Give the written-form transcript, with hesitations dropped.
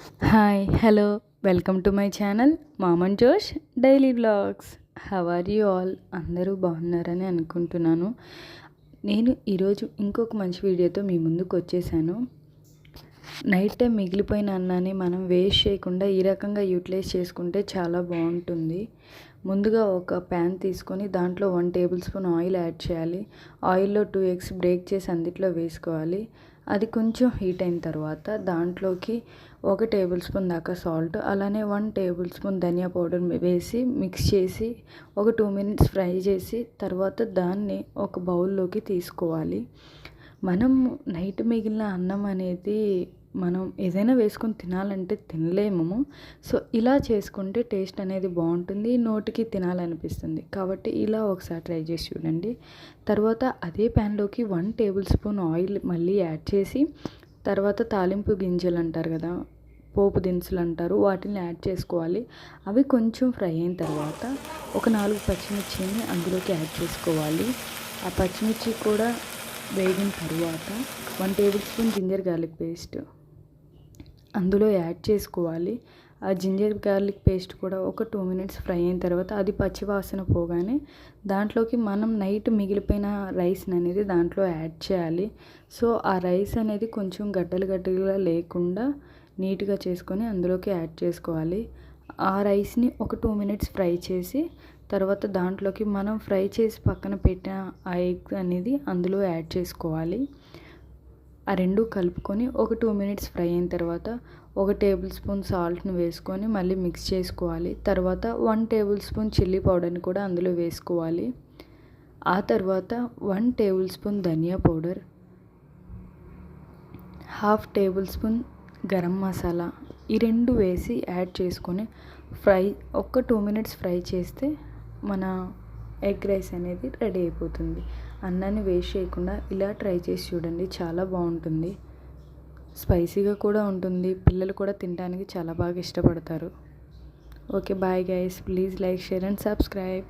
Hi hello welcome to my channel మామన్ జోష్ daily vlogs. How are you all? అందరూ బాగున్నారని అనుకుంటున్నాను. నేను ఈరోజు ఇంకొక మంచి వీడియోతో మీ ముందుకు వచ్చేసాను. నైట్ టైం మిగిలిపోయిన అన్నాన్ని మనం వేస్ట్ చేయకుండా ఈ రకంగా యూటిలైజ్ చేసుకుంటే చాలా బాగుంటుంది. ముందుగా ఒక ప్యాన్ తీసుకొని దాంట్లో 1 టేబుల్ స్పూన్ ఆయిల్ యాడ్ చేయాలి. ఆయిల్లో 2 ఎగ్స్ బ్రేక్ చేసి అందులో వేసుకోవాలి. అది కొంచెం హీట్ అయిన తర్వాత దాంట్లోకి 1 టేబుల్ స్పూన్ దాకా సాల్ట్, అలానే 1 టేబుల్ స్పూన్ ధనియా పౌడర్ వేసి మిక్స్ చేసి ఒక 2 మినిట్స్ ఫ్రై చేసి తర్వాత దాన్ని ఒక బౌల్లోకి తీసుకోవాలి. మనం నైట్ మిగిలిన అన్నం అనేది మనం ఏదైనా వేసుకొని తినాలంటే తినలేము. సో ఇలా చేసుకుంటే టేస్ట్ అనేది బాగుంటుంది, నోటికి తినాలనిపిస్తుంది. కాబట్టి ఇలా ఒకసారి ట్రై చేసి చూడండి. తర్వాత అదే ప్యాన్లోకి 1 టేబుల్ స్పూన్ ఆయిల్ మళ్ళీ యాడ్ చేసి తర్వాత తాలింపు గింజలు అంటారు కదా, పోపు దినుసులు అంటారు, వాటిని యాడ్ చేసుకోవాలి. అవి కొంచెం ఫ్రై అయిన తర్వాత ఒక 4 పచ్చిమిర్చిని అందులోకి యాడ్ చేసుకోవాలి. ఆ పచ్చిమిర్చి కూడా వేగిన తర్వాత 1 tablespoon ginger garlic paste అందులో యాడ్ చేసుకోవాలి. ఆ జింజర్ గార్లిక్ పేస్ట్ కూడా ఒక 2 మినిట్స్ ఫ్రై అయిన తర్వాత అది పచ్చివాసన పోగానే దాంట్లోకి మనం నైట్ మిగిలిపోయిన రైస్ అనేది దాంట్లో యాడ్ చేయాలి. సో ఆ రైస్ అనేది కొంచెం గడ్డలుగా లేకుండా నీట్గా చేసుకొని అందులోకి యాడ్ చేసుకోవాలి. ఆ రైస్ని ఒక 2 మినిట్స్ ఫ్రై చేసి తర్వాత దాంట్లోకి మనం ఫ్రై చేసి పక్కన పెట్టిన ఆ ఎగ్ అనేది అందులో యాడ్ చేసుకోవాలి. ఆ రెండు కలుపుకొని ఒక 2 మినిట్స్ ఫ్రై అయిన తర్వాత 1 టేబుల్ స్పూన్ సాల్ట్ని వేసుకొని మళ్ళీ మిక్స్ చేసుకోవాలి. తర్వాత 1 టేబుల్ స్పూన్ చిల్లీ పౌడర్ని కూడా అందులో వేసుకోవాలి. ఆ తర్వాత 1 టేబుల్ స్పూన్ ధనియా powder, 1/2 tablespoon garam masala, ఈ రెండు వేసి యాడ్ చేసుకొని ఒక 2 మినిట్స్ ఫ్రై చేస్తే మన ఎగ్ రైస్ అనేది రెడీ అయిపోతుంది. అన్నాన్ని వేస్ట్ చేయకుండా ఇలా ట్రై చేసి చూడండి, చాలా బాగుంటుంది. స్పైసీగా కూడా ఉంటుంది, పిల్లలు కూడా తినడానికి చాలా బాగా ఇష్టపడతారు. Okay, bye guys, please like, share and subscribe.